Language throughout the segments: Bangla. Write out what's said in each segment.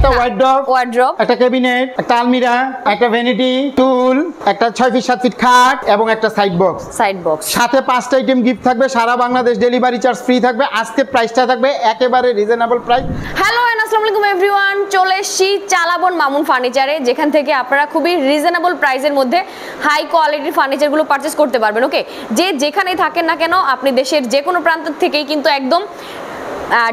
একটা ওয়ার্ড্রপ, একটা ক্যাবিনেট, একটা আলমিরা, একটা ভ্যানিটি, টুল, একটা 6 ফিট 7 ফিট খাট এবং একটা সাইড বক্স। সাথে 5টা আইটেম গিফট থাকবে, সারা বাংলাদেশ ডেলিভারি চার্জ ফ্রি থাকবে। আজকে প্রাইসটা থাকবে একেবারে রিজনেবল প্রাইস। হ্যালো এন্ড আসসালামু আলাইকুম এভরিওয়ান, চলে এসেছি চালাবন মামুন ফার্নিচারে, যেখান থেকে আপনারা খুবই রিজনেবল প্রাইসের মধ্যে হাই কোয়ালিটির ফার্নিচারগুলো পারচেস করতে পারবেন। ওকে, যে যেখানেই থাকেন না কেন আপনি দেশের যে কোনো প্রান্ত থেকেই কিন্তু একদম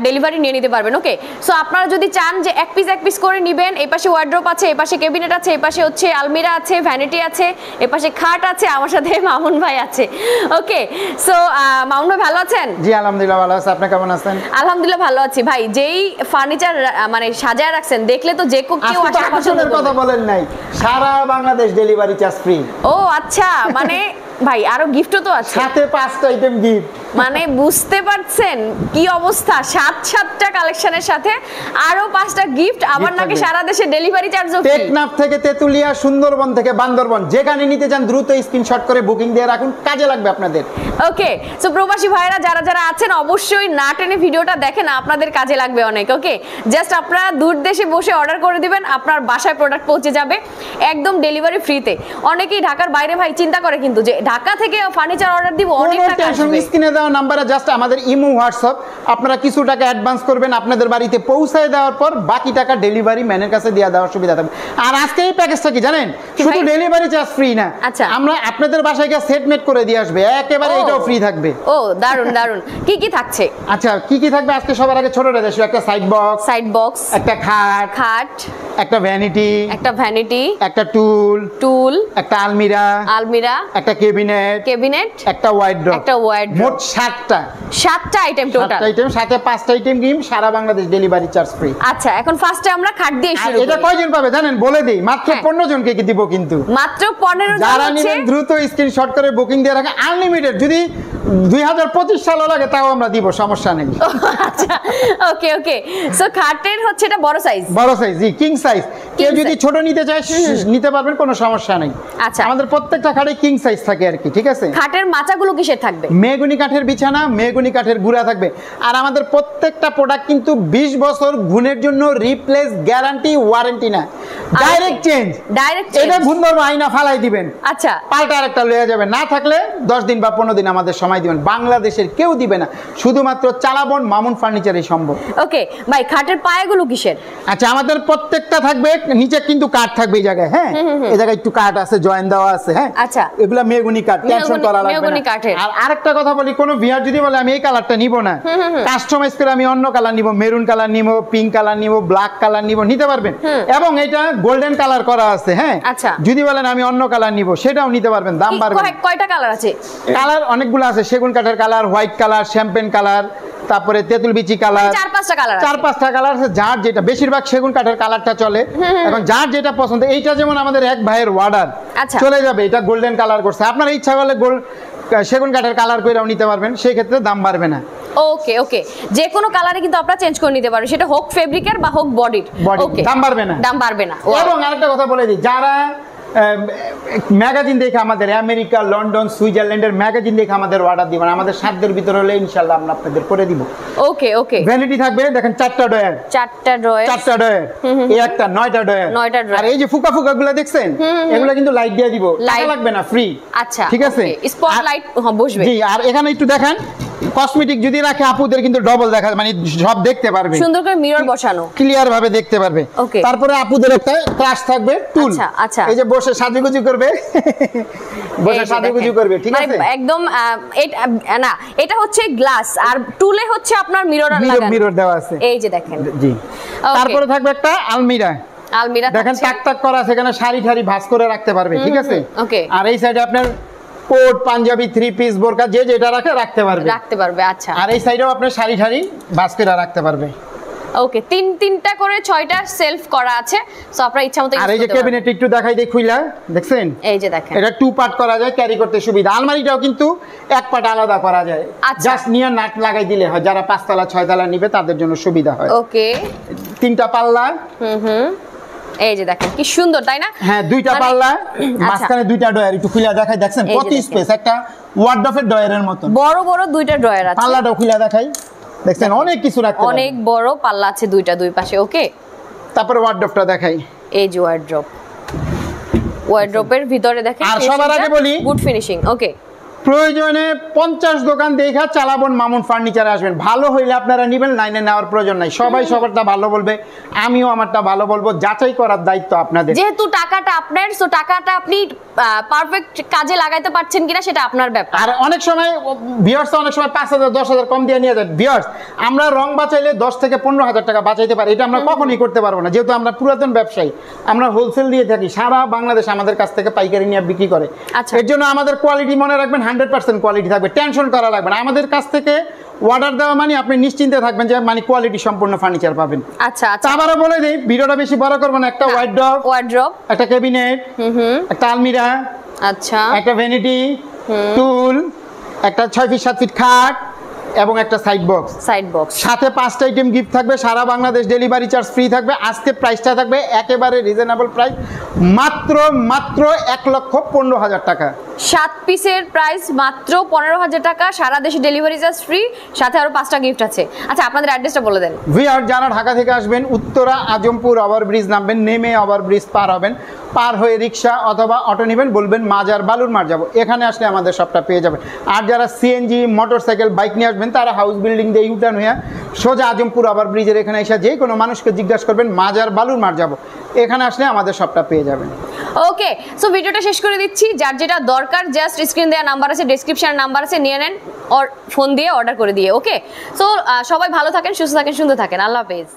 ডেলিভারি নিয়ে নিতে পারবেন। ওকে, সো আপনারা যদি চান যে এক পিস করে নেবেন, এই পাশে ওয়ার্ড্রপ আছে, এই পাশে ক্যাবিনেট আছে, এই পাশে হচ্ছে আলমিরা আছে, ভ্যানিটি আছে, এই পাশে খাট আছে, আমার সাথে মামুন ভাই আছে। ওকে, সো মামুন ভাই ভালো আছেন? জি আলহামদুলিল্লাহ ভালো আছি, আপনি কেমন আছেন? আলহামদুলিল্লাহ ভালো আছি ভাই। যেই ফার্নিচার মানে সাজায় রাখছেন দেখলে তো যে কেউ আসা পছন্দ করবে। কথা বলেন নাই, সারা বাংলাদেশ ডেলিভারি চার্জ ফ্রি। ও আচ্ছা, মানে ভাই আরো গিফটও তো আছে, সাথে 5টা আইটেম গিফট। মানে বুঝতে পারছেন কি অবস্থা, 7টা কালেকশনের সাথে আরো 5টা গিফট, আবার নাকি সারা দেশে ডেলিভারি চার্জও ফ্রি। টেকনাফ থেকে তেতুলিয়া, সুন্দরবন থেকে বান্দরবন, যেখানে নিতে চান দ্রুত স্ক্রিনশট করে বুকিং দিয়ে রাখুন, কাজে লাগবে আপনাদের। ওকে, সো প্রবাসী ভাইরা যারা আছেন অবশ্যই না টেনে ভিডিওটা দেখেন, আপনাদের কাজে লাগবে অনেক। ওকে, জাস্ট আপনারা দূর দেশে বসে অর্ডার করে দিবেন, আপনার বাসায় প্রোডাক্ট পৌঁছে যাবে একদম ডেলিভারি ফ্রিতে। অনেকেই ঢাকার বাইরে ভাই চিন্তা করে কিন্তু যে ঢাকা থেকে ফার্নিচার অর্ডার দিব, অনেক টাকা আসবে। স্ক্রিনে দেওয়া নাম্বারে জাস্ট আমাদের ইমো হোয়াটসঅ্যাপ, আপনারা কিছু টাকা অ্যাডভান্স করবেন, আপনাদের বাড়িতে পৌঁছায় দেওয়ার পর বাকি টাকা ডেলিভারি ম্যানের কাছে দিয়ে দেওয়ার সুবিধা থাকবে। আর আজকে এই প্যাকেজটা কি জানেন, শুধু ডেলিভারি চার্জ ফ্রি না, আচ্ছা আমরা আপনাদের বাসায় গিয়ে সেট মেট করে দিয়ে আসবে, একেবারে এটাও ফ্রি থাকবে। ও দারুন দারুন, কি থাকছে? আচ্ছা কি থাকবে আজকে সবার আগে ছোটটা দেশ, একটা সাইড বক্স, একটা খাট, একটা ভ্যানিটি, একটা টুল, একটা আলমিরা, একটা ক্যাবিনেট, একটা ওয়ার্ড্রপ, মোট 7টা আইটেম টোটাল। 7টা আইটেম, সাথে 5টা আইটেম গিফট, সারা বাংলাদেশ ডেলিভারি চার্জ ফ্রি। আচ্ছা, এখন ফার্স্টে আমরা খাট দিয়ে শুরু করি। এটা কয়জন পাবে জানেন, বলে দেই, মাত্র 15 জনকে দিব, কিন্তু মাত্র 15 জন। যারা নেবেন দ্রুত স্ক্রিনশট করে বুকিং দিয়ে রাখেন, আনলিমিটেড। যদি 2025 সালও লাগে তাও আমরা দিব, সমস্যা নেই। আচ্ছা ওকে, সো খাটের হচ্ছে এটা বড় সাইজ, জি কিং সাইজ। কেউ যদি ছোট নিতে চায় নিতে পারবেন, কোনো সমস্যা নেই। আচ্ছা, আমাদের প্রত্যেকটা খাটে কিং সাইজ থাকে আর কি, ঠিক আছে? খাটের মাচাগুলো কিসের থাকবে? মেহগনি কাঠের বিছানা, মেহগনি কাঠের গুঁড়া থাকবে। আর আমাদের প্রত্যেকটা প্রোডাক্ট কিন্তু 20 বছর গুণের জন্য রিপ্লেস গ্যারান্টি, ওয়ারেন্টি না, ডাইরেক্ট চেঞ্জ। এটা গুণ ধরবো, আইনা ফালাই দিবেন, আচ্ছা পাল্টা আরেকটা লয়ে যাবে। না থাকলে 10 দিন বা 15 দিন আমাদের সময় দিবেন, বাংলাদেশের কেউ দিবে না, শুধুমাত্র চালাবন মামুন ফার্নিচারই সম্ভব। ওকে ভাই, খাটের পায়াগুলো কিসের? আচ্ছা, আমাদের প্রত্যেকটা থাকবে নিচে কিন্তু কাঠ থাকবে এই জায়গায়, হ্যাঁ এই জায়গায় একটু কাঠ আছে, জয়েন দেওয়া আছে, হ্যাঁ আচ্ছা, এগুলা মেহগনি কাঠ, টেনশন করা লাগবে না। আর আরেকটা কথা বলি, কোন ভিউয়ার যদি বলে আমি এই কালারটা নিব না, কাস্টমাইজ করে আমি অন্য কালার নিব, মেরুন কালার নিব, পিঙ্ক কালার নিব, ব্ল্যাক কালার নিব, নিতে পারবেন। এবং এটা গোল্ডেন কালার করা আছে, হ্যাঁ আচ্ছা, যদি বলেন আমি অন্য কালার নিব সেটাও নিতে পারবেন, দাম বাড়বে। কয়টা কালার আছে? কালার অনেকগুলো আছে, সেগুন কাঠের colour, white colour, champagne colour, তারপরে তেঁতুল বিচি কালার, 4-5টা কালার আছে। যার যেটা, বেশিরভাগ সেগুন কাঠের কালারটা চলে, এবং যার যেটা পছন্দ। এইটা যেমন আমাদের এক ভাইয়ের অর্ডার চলে যাবে, এটা গোল্ডেন কালার করছে, আপনার ইচ্ছা করলে সেগুন কাঠের কালার কইরাও নিতে পারবেন, সেই ক্ষেত্রে দাম বাড়বে না। ওকে, যে কোনো কালারে কিন্তু আপনারা চেঞ্জ করে নিতে পারবেন, সেটা হোক ফেব্রিকের বা হোক বডির, দাম বাড়বে না। এবং আরেকটা কথা বলে দিই, যারা ম্যাগাজিন দেখে আমাদের আমেরিকা, লন্ডন, সুইজারল্যান্ডের ম্যাগাজিন দেখে আমাদের অর্ডার দিবেন, আমাদের সাধ্যের ভিতরে হলে ইনশাআল্লাহ আমরা আপনাদের করে দিব। ওকে, ভ্যানিটি থাকবে, দেখেন 4টা ডয়ার, এই একটা 9টা ডয়ার। আর এই যে ফুকা গুলো দেখছেন, এগুলো কিন্তু লাইট দিয়ে দিব, টাকা লাগবে না, ফ্রি। আচ্ছা, ঠিক আছে, স্পটলাইট বসবে। জি, আর এখানে একটু দেখেন, কসমেটিক যদি রাখে আপুদের কিন্তু ডবল দেখা, মানে সব দেখতে পারবে, সুন্দর করে মিরর বসানো, ক্লিয়ার ভাবে দেখতে পারবে। তারপরে আপুদের একটা ক্লাস থাকবে, টুল। আচ্ছা, এই যে বসে সাজুগুজু করবে, ঠিক আছে, একদম এটা হচ্ছে গ্লাস, আর টুলে হচ্ছে আপনার মিরর দেওয়া আছে, এই যে দেখেন। জি, তারপরে থাকবে একটা আলমিরা, দেখেন টাক করা, সেখানে সারি ভাঁজ করে রাখতে পারবে, ঠিক আছে। আর এই সাইডে আপনার কোট, পাঞ্জাবি, 3 পিস, বোরকা, যে যেটা রাখতে পারবে। আচ্ছা, আর এই সাইডেও আপনি সারি ভাঁজ করে রাখতে পারবে। ওকে, 3টা করে 6টা সেলফ করা আছে, সো আপনারা ইচ্ছা মতো। আর এই যে ক্যাবিনেট একটু দেখাই দেই, খুইলা দেখছেন, এই যে দেখেন, এটা 2 পার্ট করা যায়, ক্যারি করতে সুবিধা। আলমারিটাও কিন্তু 1 পার্ট আলাদা করা যায়, জাস্ট নিয়ে নাট লাগাই দিলে হয়, যারা 5 তলা 6 তলা নিবে তাদের জন্য সুবিধা হয়। ওকে, 3টা পাল্লা, এই যে দেখেন কি সুন্দর, তাই না? হ্যাঁ, 2টা পাল্লা, মাঝখানে 2টা ডয়ার, একটু খুলে দেখাই, দেখছেন কত স্পেস, একটা ওয়ার্ডরোবের ডয়ারের মতো বড় 2টা ডয়ার আছে। পাল্লাটাও খুলে দেখাই, দেখছেন অনেক কিছু রাখতে, অনেক বড় পাল্লা আছে, 2টা দুই পাশে। ওকে, তারপরে ওয়ার্ডরোবটা দেখাই। এই যে ওয়ার্ডরোবের ভিতরে দেখেন, আর সবার আগে বলি গুড ফিনিশিং। ওকে, প্রয়োজনে 50 দোকান দেখা চালাবন মামুন ফার্নিচারে আসবেন, ভালো হইলে আপনারা নেবেন, লাইনে নেওয়ার প্রয়োজন নাই। সবাই সবারটা ভালো বলবে, আমিও আমারটা ভালো বলবো, যাচাই করার দায়িত্ব আপনাদের। যেহেতু টাকাটা আপনার, সো টাকাটা আপনি পারফেক্ট কাজে লাগাইতে পারছেন কিনা সেটা আপনার ব্যাপার। আর অনেক সময় ভিউয়ার্স অনেক সময় 5000 10000 কম দিয়ে নিয়ে যায়। ভিউয়ার্স আমরা রং বাঁচাইলে 10 থেকে 15000 টাকা বাঁচাইতে পারি, এটা আমরা কখনোই করতে পারবো না, যেহেতু আমরা পুরাতন ব্যবসায়ী, আমরা হোলসেল দিয়ে থাকি, সারা বাংলাদেশ আমাদের কাছ থেকে পাইকারি নিয়ে বিক্রি করে। আচ্ছা, এর জন্য আমাদের কোয়ালিটি মনে রাখবেন 100% কোয়ালিটি থাকবে, টেনশন করা লাগবে না। আমাদের কাছ থেকে অর্ডার দেওয়া মানে আপনি নিশ্চিন্তে থাকবেন যে মানে কোয়ালিটি সম্পূর্ণ ফার্নিচার পাবেন। আচ্ছা আচ্ছা, আবারও বলে দিই, ভিডিওটা বেশি বড় করব না। একটা ওয়ার্ডরোব, একটা ক্যাবিনেট, একটা আলমিরা, আচ্ছা, একটা ভ্যানিটি টুল, একটা 6 ফিট 7 ফিট খাট এবং একটা সাইড বক্স। সাথে 5টা আইটেম গিফট থাকবে, সারা বাংলাদেশ ডেলিভারি চার্জ ফ্রি থাকবে। আজকে প্রাইসটা থাকবে একেবারে রিজনেবল প্রাইস, মাত্র 1,15,000 টাকা। 7 পিসের প্রাইস মাত্র 15,000 টাকা, সারা দেশে ডেলিভারি চার্জ ফ্রি, সাথে আরো 5টা গিফট আছে। আচ্ছা, আপনাদের অ্যাড্রেসটা বলে দেন। ভিআর যারা ঢাকা থেকে আসবেন, উত্তরা আজমপুর ওভারব্রিজ নামবেন, নেমে ওভারব্রিজ পার হবেন, পার হয়ে রিক্সা অথবা অটো নেবেন, বলবেন মাজার বালুর মার যাবো, এখানে আসলে আমাদের সবটা পেয়ে যাবেন। আর যারা সিএনজি মোটরসাইকেল বাইক নিয়ে আসবেন, তারা হাউস বিল্ডিং দিয়ে ইউটার্ন হয়ে সোজা আজমপুর ওভারব্রিজের এখানে এসে যে কোনো মানুষকে জিজ্ঞাসা করবেন মাজার বালুর মার যাবো, এখানে আসলে আমাদের সবটা পেয়ে যাবেন। ওকে, সো ভিডিওটা শেষ করে দিচ্ছি। যার যেটা দরকার জাস্ট স্ক্রিন দেওয়া নাম্বার আছে, ডেসক্রিপশন নাম্বার আছে, নিয়ে নেন, ফোন দিয়ে অর্ডার করে দিয়ে। ওকে, সো সবাই ভালো থাকেন, সুস্থ থাকেন, সুন্দর থাকেন। আল্লাহ হাফেজ।